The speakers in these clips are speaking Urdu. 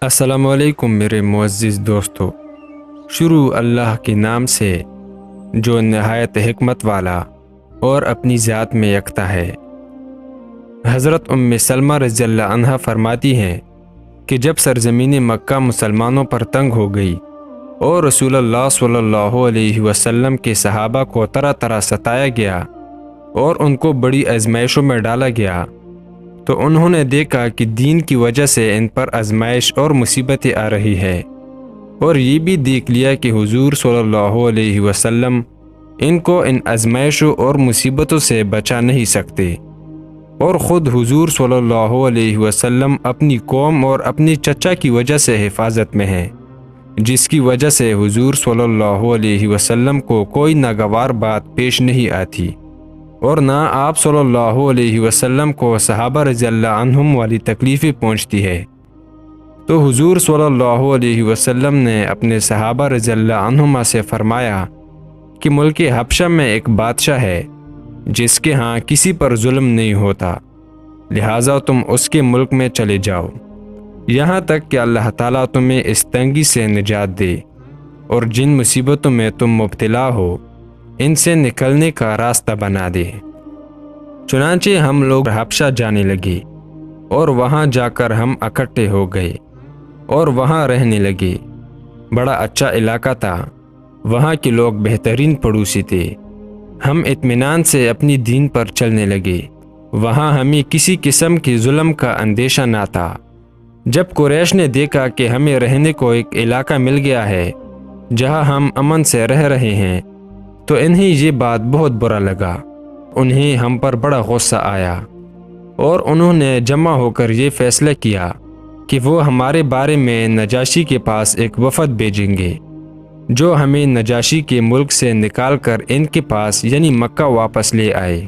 السلام علیکم میرے معزز دوستو۔ شروع اللہ کے نام سے جو نہایت حکمت والا اور اپنی ذات میں یکتا ہے۔ حضرت سلمہ رضی اللہ عنہا فرماتی ہیں کہ جب سرزمین مکہ مسلمانوں پر تنگ ہو گئی اور رسول اللہ صلی اللہ علیہ وسلم کے صحابہ کو طرح طرح ستایا گیا اور ان کو بڑی آزمائشوں میں ڈالا گیا، تو انہوں نے دیکھا کہ دین کی وجہ سے ان پر آزمائش اور مصیبتیں آ رہی ہے، اور یہ بھی دیکھ لیا کہ حضور صلی اللہ علیہ وسلم ان کو ان آزمائشوں اور مصیبتوں سے بچا نہیں سکتے، اور خود حضور صلی اللہ علیہ وسلم اپنی قوم اور اپنی چچا کی وجہ سے حفاظت میں ہیں، جس کی وجہ سے حضور صلی اللہ علیہ وسلم کو کوئی ناگوار بات پیش نہیں آتی، اور نہ آپ صلی اللہ علیہ وسلم کو صحابہ رضی اللہ عنہم والی تکلیفیں پہنچتی ہے۔ تو حضور صلی اللہ علیہ وسلم نے اپنے صحابہ رضی اللہ عنہما سے فرمایا کہ ملک حبشہ میں ایک بادشاہ ہے جس کے ہاں کسی پر ظلم نہیں ہوتا، لہٰذا تم اس کے ملک میں چلے جاؤ، یہاں تک کہ اللہ تعالیٰ تمہیں اس تنگی سے نجات دے، اور جن مصیبتوں میں تم مبتلا ہو ان سے نکلنے کا راستہ بنا دے۔ چنانچہ ہم لوگ حبشہ جانے لگے، اور وہاں جا کر ہم اکٹھے ہو گئے اور وہاں رہنے لگے۔ بڑا اچھا علاقہ تھا، وہاں کے لوگ بہترین پڑوسی تھے۔ ہم اطمینان سے اپنی دین پر چلنے لگے، وہاں ہمیں کسی قسم کے ظلم کا اندیشہ نہ تھا۔ جب قریش نے دیکھا کہ ہمیں رہنے کو ایک علاقہ مل گیا ہے جہاں ہم امن سے رہ رہے ہیں، تو انہیں یہ بات بہت برا لگا، انہیں ہم پر بڑا غصہ آیا، اور انہوں نے جمع ہو کر یہ فیصلہ کیا کہ وہ ہمارے بارے میں نجاشی کے پاس ایک وفد بھیجیں گے جو ہمیں نجاشی کے ملک سے نکال کر ان کے پاس یعنی مکہ واپس لے آئے۔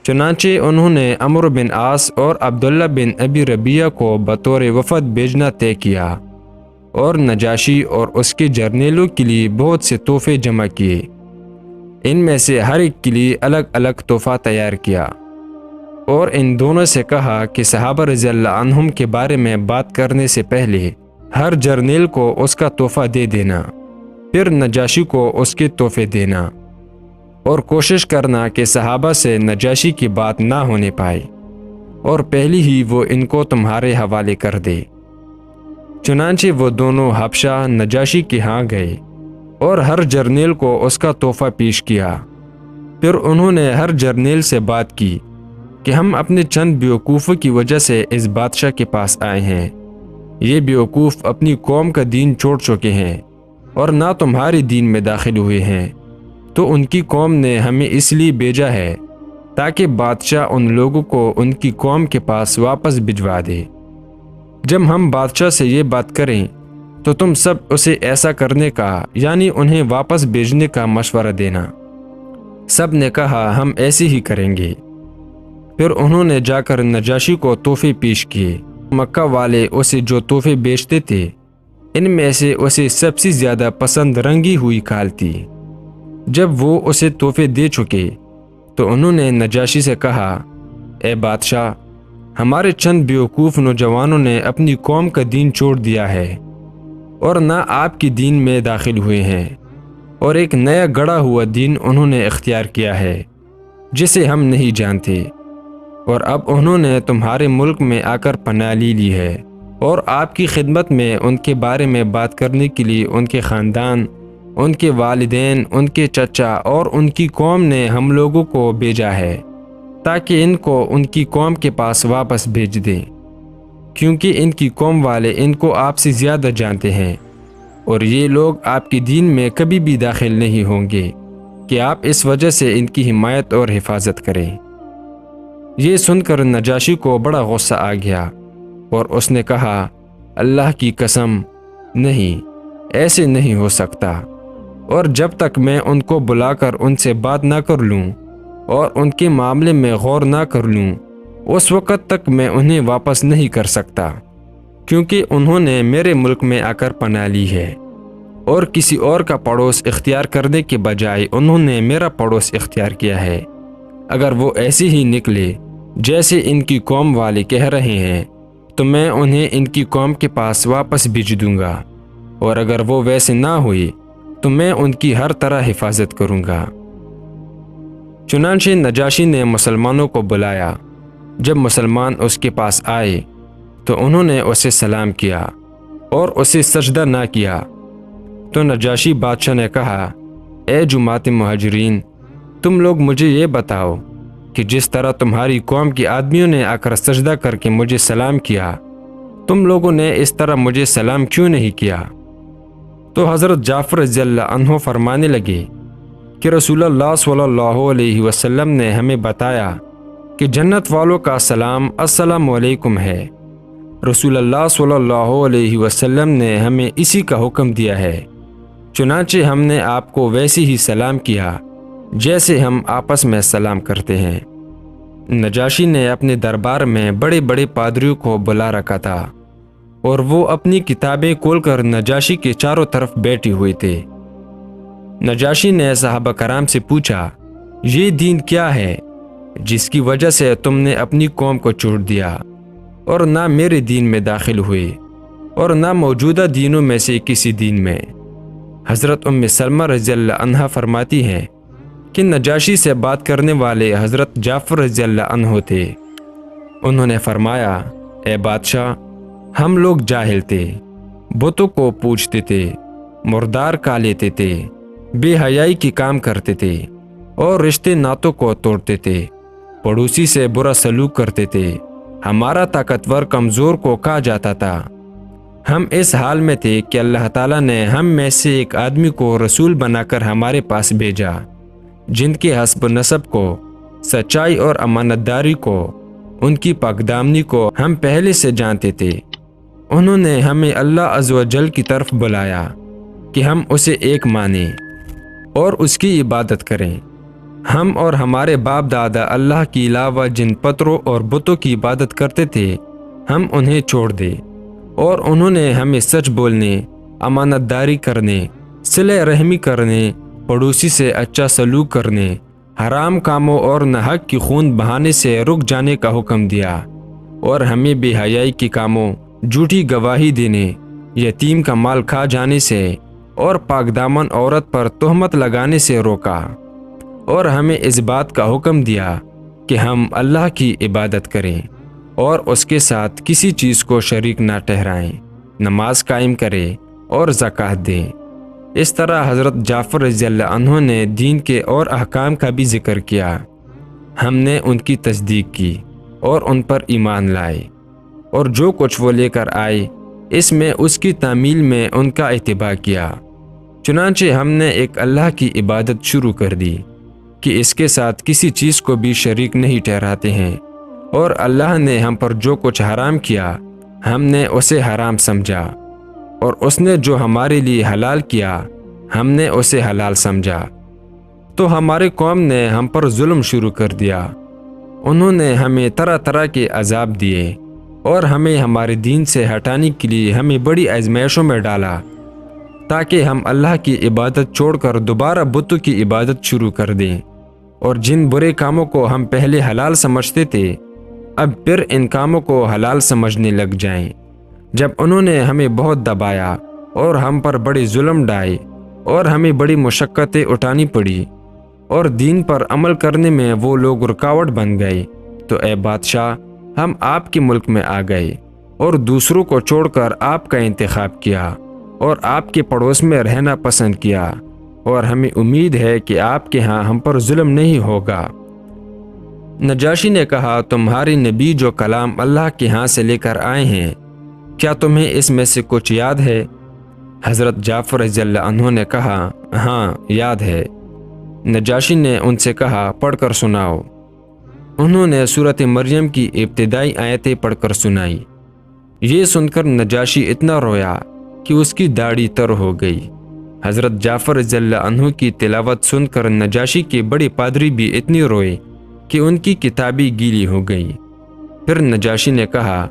چنانچہ انہوں نے عمرو بن عاص اور عبداللہ بن ابی ربیعہ کو بطور وفد بھیجنا طے کیا، اور نجاشی اور اس کے جرنیلوں کے لیے بہت سے تحفے جمع کیے، ان میں سے ہر ایک کے لیے الگ الگ تحفہ تیار کیا، اور ان دونوں سے کہا کہ صحابہ رضی اللہ عنہم کے بارے میں بات کرنے سے پہلے ہر جرنیل کو اس کا تحفہ دے دینا، پھر نجاشی کو اس کے تحفے دینا، اور کوشش کرنا کہ صحابہ سے نجاشی کی بات نہ ہونے پائے، اور پہلی ہی وہ ان کو تمہارے حوالے کر دے۔ چنانچہ وہ دونوں حبشہ نجاشی کے ہاں گئے اور ہر جرنیل کو اس کا تحفہ پیش کیا۔ پھر انہوں نے ہر جرنیل سے بات کی کہ ہم اپنے چند بیوقوفوں کی وجہ سے اس بادشاہ کے پاس آئے ہیں، یہ بیوقوف اپنی قوم کا دین چھوڑ چکے ہیں اور نہ تمہارے دین میں داخل ہوئے ہیں، تو ان کی قوم نے ہمیں اس لیے بھیجا ہے تاکہ بادشاہ ان لوگوں کو ان کی قوم کے پاس واپس بھجوا دے۔ جب ہم بادشاہ سے یہ بات کریں تو تم سب اسے ایسا کرنے کا یعنی انہیں واپس بھیجنے کا مشورہ دینا۔ سب نے کہا ہم ایسے ہی کریں گے۔ پھر انہوں نے جا کر نجاشی کو تحفے پیش کیے۔ مکہ والے اسے جو تحفے بیچتے تھے ان میں سے اسے سب سے زیادہ پسند رنگی ہوئی کھال تھی۔ جب وہ اسے تحفے دے چکے تو انہوں نے نجاشی سے کہا، اے بادشاہ، ہمارے چند بیوقوف نوجوانوں نے اپنی قوم کا دین چھوڑ دیا ہے اور نہ آپ کی دین میں داخل ہوئے ہیں، اور ایک نیا گڑھا ہوا دین انہوں نے اختیار کیا ہے جسے ہم نہیں جانتے، اور اب انہوں نے تمہارے ملک میں آ کر پناہ لی ہے، اور آپ کی خدمت میں ان کے بارے میں بات کرنے کے لیے ان کے خاندان، ان کے والدین، ان کے چچا اور ان کی قوم نے ہم لوگوں کو بھیجا ہے تاکہ ان کو ان کی قوم کے پاس واپس بھیج دیں، کیونکہ ان کی قوم والے ان کو آپ سے زیادہ جانتے ہیں، اور یہ لوگ آپ کے دین میں کبھی بھی داخل نہیں ہوں گے کہ آپ اس وجہ سے ان کی حمایت اور حفاظت کریں۔ یہ سن کر نجاشی کو بڑا غصہ آ گیا اور اس نے کہا، اللہ کی قسم، نہیں، ایسے نہیں ہو سکتا، اور جب تک میں ان کو بلا کر ان سے بات نہ کر لوں اور ان کے معاملے میں غور نہ کر لوں اس وقت تک میں انہیں واپس نہیں کر سکتا، کیونکہ انہوں نے میرے ملک میں آ کر پناہ لی ہے، اور کسی اور کا پڑوس اختیار کرنے کے بجائے انہوں نے میرا پڑوس اختیار کیا ہے۔ اگر وہ ایسے ہی نکلے جیسے ان کی قوم والے کہہ رہے ہیں تو میں انہیں ان کی قوم کے پاس واپس بھیج دوں گا، اور اگر وہ ویسے نہ ہوئی تو میں ان کی ہر طرح حفاظت کروں گا۔ چنانچہ نجاشی نے مسلمانوں کو بلایا۔ جب مسلمان اس کے پاس آئے تو انہوں نے اسے سلام کیا اور اسے سجدہ نہ کیا۔ تو نجاشی بادشاہ نے کہا، اے جماعت مہاجرین، تم لوگ مجھے یہ بتاؤ کہ جس طرح تمہاری قوم کے آدمیوں نے آ کر سجدہ کر کے مجھے سلام کیا، تم لوگوں نے اس طرح مجھے سلام کیوں نہیں کیا؟ تو حضرت جعفر رضی اللہ عنہ فرمانے لگے کہ رسول اللہ صلی اللہ علیہ وسلم نے ہمیں بتایا کہ جنت والوں کا سلام السلام علیکم ہے۔ رسول اللہ صلی اللہ علیہ وسلم نے ہمیں اسی کا حکم دیا ہے، چنانچہ ہم نے آپ کو ویسے ہی سلام کیا جیسے ہم آپس میں سلام کرتے ہیں۔ نجاشی نے اپنے دربار میں بڑے بڑے پادریوں کو بلا رکھا تھا، اور وہ اپنی کتابیں کھول کر نجاشی کے چاروں طرف بیٹھے ہوئے تھے۔ نجاشی نے صحابہ کرام سے پوچھا، یہ دین کیا ہے جس کی وجہ سے تم نے اپنی قوم کو چھوڑ دیا اور نہ میرے دین میں داخل ہوئے اور نہ موجودہ دینوں میں سے کسی دین میں؟ حضرت ام سلمہ رضی اللہ عنہا فرماتی ہیں کہ نجاشی سے بات کرنے والے حضرت جعفر رضی اللہ عنہ تھے۔ انہوں نے فرمایا، اے بادشاہ، ہم لوگ جاہل تھے، بتوں کو پوجتے تھے، مردار کھا لیتے تھے، بے حیائی کی کام کرتے تھے اور رشتے ناتوں کو توڑتے تھے، پڑوسی سے برا سلوک کرتے تھے، ہمارا طاقتور کمزور کو کھا جاتا تھا۔ ہم اس حال میں تھے کہ اللہ تعالیٰ نے ہم میں سے ایک آدمی کو رسول بنا کر ہمارے پاس بھیجا، جن کے حسب نسب کو، سچائی اور امانت داری کو، ان کی پاکدامنی کو ہم پہلے سے جانتے تھے۔ انہوں نے ہمیں اللہ عز و جل کی طرف بلایا کہ ہم اسے ایک مانیں اور اس کی عبادت کریں۔ ہم اور ہمارے باپ دادا اللہ کے علاوہ جن پتھروں اور بتوں کی عبادت کرتے تھے، ہم انہیں چھوڑ دیں، اور انہوں نے ہمیں سچ بولنے، امانت داری کرنے، صلہ رحمی کرنے، پڑوسی سے اچھا سلوک کرنے، حرام کاموں اور ناحق کی خون بہانے سے رک جانے کا حکم دیا، اور ہمیں بے حیائی کے کاموں، جھوٹی گواہی دینے، یتیم کا مال کھا جانے سے اور پاک دامن عورت پر تہمت لگانے سے روکا، اور ہمیں اس بات کا حکم دیا کہ ہم اللہ کی عبادت کریں اور اس کے ساتھ کسی چیز کو شریک نہ ٹھہرائیں، نماز قائم کریں اور زکوٰۃ دیں۔ اس طرح حضرت جعفر رضی اللہ عنہ نے دین کے اور احکام کا بھی ذکر کیا۔ ہم نے ان کی تصدیق کی اور ان پر ایمان لائے، اور جو کچھ وہ لے کر آئے اس میں اس کی تعمیل میں ان کا اتباع کیا۔ چنانچہ ہم نے ایک اللہ کی عبادت شروع کر دی کہ اس کے ساتھ کسی چیز کو بھی شریک نہیں ٹھہراتے ہیں، اور اللہ نے ہم پر جو کچھ حرام کیا ہم نے اسے حرام سمجھا، اور اس نے جو ہمارے لیے حلال کیا ہم نے اسے حلال سمجھا۔ تو ہمارے قوم نے ہم پر ظلم شروع کر دیا، انہوں نے ہمیں طرح طرح کے عذاب دیے، اور ہمیں ہمارے دین سے ہٹانے کے لیے ہمیں بڑی آزمائشوں میں ڈالا، تاکہ ہم اللہ کی عبادت چھوڑ کر دوبارہ بتوں کی عبادت شروع کر دیں، اور جن برے کاموں کو ہم پہلے حلال سمجھتے تھے اب پھر ان کاموں کو حلال سمجھنے لگ جائیں۔ جب انہوں نے ہمیں بہت دبایا اور ہم پر بڑے ظلم ڈھائے اور ہمیں بڑی مشقتیں اٹھانی پڑی اور دین پر عمل کرنے میں وہ لوگ رکاوٹ بن گئے، تو اے بادشاہ، ہم آپ کے ملک میں آ گئے اور دوسروں کو چھوڑ کر آپ کا انتخاب کیا اور آپ کے پڑوس میں رہنا پسند کیا، اور ہمیں امید ہے کہ آپ کے ہاں ہم پر ظلم نہیں ہوگا۔ نجاشی نے کہا، تمہارے نبی جو کلام اللہ کے ہاں سے لے کر آئے ہیں، کیا تمہیں اس میں سے کچھ یاد ہے؟ حضرت جعفر رضی اللہ عنہ نے کہا، ہاں یاد ہے۔ نجاشی نے ان سے کہا، پڑھ کر سناؤ۔ انہوں نے سورۃ مریم کی ابتدائی آیتیں پڑھ کر سنائی۔ یہ سن کر نجاشی اتنا رویا کہ اس کی داڑھی تر ہو گئی۔ حضرت جعفر رضی اللہ عنہ کی تلاوت سن کر نجاشی کے بڑے پادری بھی اتنی روئے کہ ان کی کتابیں گیلی ہو گئی۔ پھر نجاشی نے کہا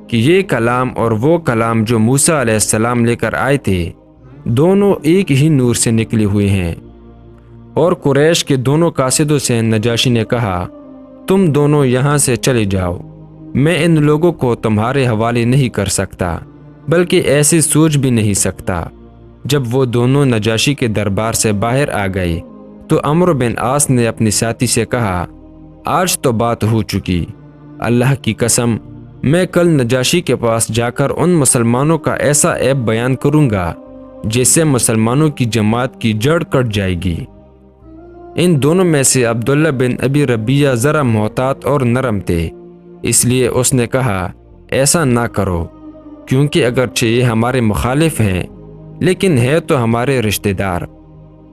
کہ یہ کلام اور وہ کلام جو موسیٰ علیہ السلام لے کر آئے تھے دونوں ایک ہی نور سے نکلے ہوئے ہیں۔ اور قریش کے دونوں قاصدوں سے نجاشی نے کہا، تم دونوں یہاں سے چلے جاؤ میں ان لوگوں کو تمہارے حوالے نہیں کر سکتا، بلکہ ایسے سوچ بھی نہیں سکتا۔ جب وہ دونوں نجاشی کے دربار سے باہر آ گئے تو عمرو بن عاص نے اپنی ساتھی سے کہا، آج تو بات ہو چکی، اللہ کی قسم میں کل نجاشی کے پاس جا کر ان مسلمانوں کا ایسا عیب بیان کروں گا جس سے مسلمانوں کی جماعت کی جڑ کٹ جائے گی۔ ان دونوں میں سے عبداللہ بن ابی ربیعہ ذرا محتاط اور نرم تھے، اس لیے اس نے کہا، ایسا نہ کرو، کیونکہ اگرچہ یہ ہمارے مخالف ہیں لیکن ہے تو ہمارے رشتہ دار۔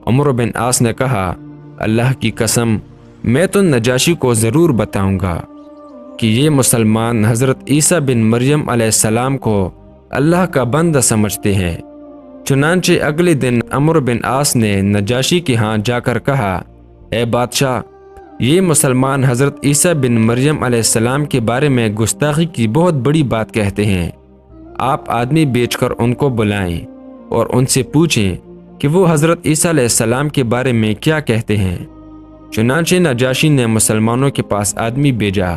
عمرو بن عاص نے کہا، اللہ کی قسم میں تو نجاشی کو ضرور بتاؤں گا کہ یہ مسلمان حضرت عیسیٰ بن مریم علیہ السلام کو اللہ کا بندہ سمجھتے ہیں۔ چنانچہ اگلے دن عمرو بن عاص نے نجاشی کے ہاں جا کر کہا، اے بادشاہ، یہ مسلمان حضرت عیسیٰ بن مریم علیہ السلام کے بارے میں گستاخی کی بہت بڑی بات کہتے ہیں۔ آپ آدمی بیچ کر ان کو بلائیں اور ان سے پوچھیں کہ وہ حضرت عیسیٰ علیہ السلام کے بارے میں کیا کہتے ہیں۔ چنانچہ نجاشی نے مسلمانوں کے پاس آدمی بھیجا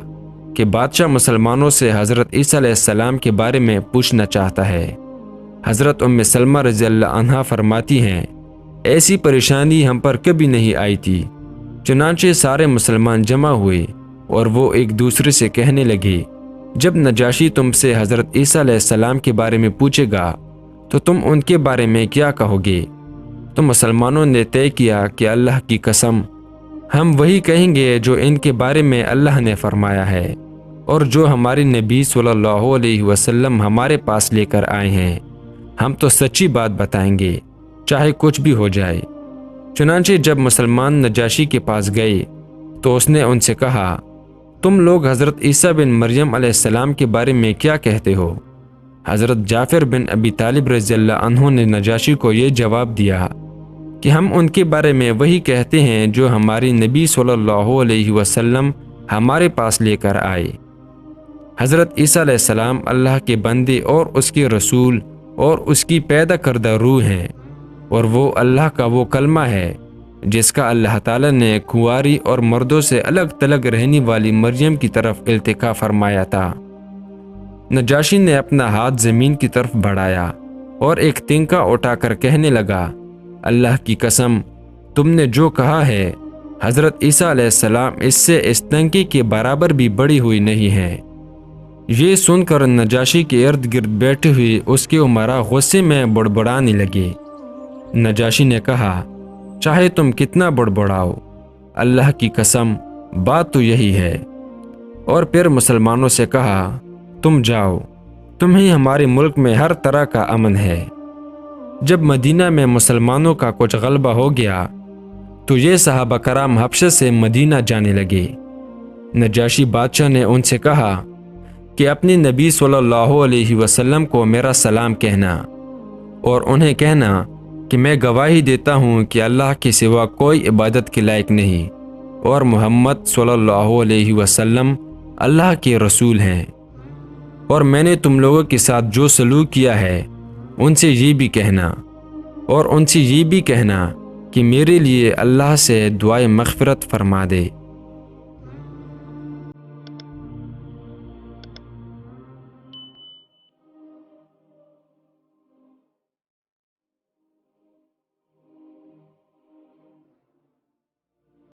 کہ بادشاہ مسلمانوں سے حضرت عیسیٰ علیہ السلام کے بارے میں پوچھنا چاہتا ہے۔ حضرت ام سلمہ رضی اللہ عنہا فرماتی ہیں، ایسی پریشانی ہم پر کبھی نہیں آئی تھی۔ چنانچہ سارے مسلمان جمع ہوئے اور وہ ایک دوسرے سے کہنے لگے، جب نجاشی تم سے حضرت عیسیٰ علیہ السلام کے بارے میں پوچھے گا تو تم ان کے بارے میں کیا کہو گے؟ تو مسلمانوں نے طے کیا کہ اللہ کی قسم ہم وہی کہیں گے جو ان کے بارے میں اللہ نے فرمایا ہے اور جو ہمارے نبی صلی اللہ علیہ وسلم ہمارے پاس لے کر آئے ہیں، ہم تو سچی بات بتائیں گے چاہے کچھ بھی ہو جائے۔ چنانچہ جب مسلمان نجاشی کے پاس گئے تو اس نے ان سے کہا، تم لوگ حضرت عیسیٰ بن مریم علیہ السلام کے بارے میں کیا کہتے ہو؟ حضرت جعفر بن ابی طالب رضی اللہ عنہ نے نجاشی کو یہ جواب دیا کہ ہم ان کے بارے میں وہی کہتے ہیں جو ہماری نبی صلی اللہ علیہ وسلم ہمارے پاس لے کر آئے۔ حضرت عیسیٰ علیہ السلام اللہ کے بندے اور اس کے رسول اور اس کی پیدا کردہ روح ہیں، اور وہ اللہ کا وہ کلمہ ہے جس کا اللہ تعالیٰ نے کنواری اور مردوں سے الگ تلگ رہنے والی مریم کی طرف التقاء فرمایا تھا۔ نجاشی نے اپنا ہاتھ زمین کی طرف بڑھایا اور ایک تنکا اٹھا کر کہنے لگا، اللہ کی قسم تم نے جو کہا ہے حضرت عیسیٰ علیہ السلام اس سے اس تنکے کے برابر بھی بڑی ہوئی نہیں ہے۔ یہ سن کر نجاشی کے ارد گرد بیٹھے ہوئے اس کے امراء غصے میں بڑبڑانے لگے۔ نجاشی نے کہا، چاہے تم کتنا بڑبڑاؤ، اللہ کی قسم بات تو یہی ہے۔ اور پھر مسلمانوں سے کہا، تم جاؤ، تمہیں ہمارے ملک میں ہر طرح کا امن ہے۔ جب مدینہ میں مسلمانوں کا کچھ غلبہ ہو گیا تو یہ صحابہ کرام حبشہ سے مدینہ جانے لگے۔ نجاشی بادشاہ نے ان سے کہا کہ اپنے نبی صلی اللہ علیہ وسلم کو میرا سلام کہنا اور انہیں کہنا کہ میں گواہی دیتا ہوں کہ اللہ کے سوا کوئی عبادت کے لائق نہیں اور محمد صلی اللہ علیہ وسلم اللہ کے رسول ہیں، اور میں نے تم لوگوں کے ساتھ جو سلوک کیا ہے ان سے یہ بھی کہنا، اور ان سے یہ بھی کہنا کہ میرے لیے اللہ سے دعائے مغفرت فرما دے۔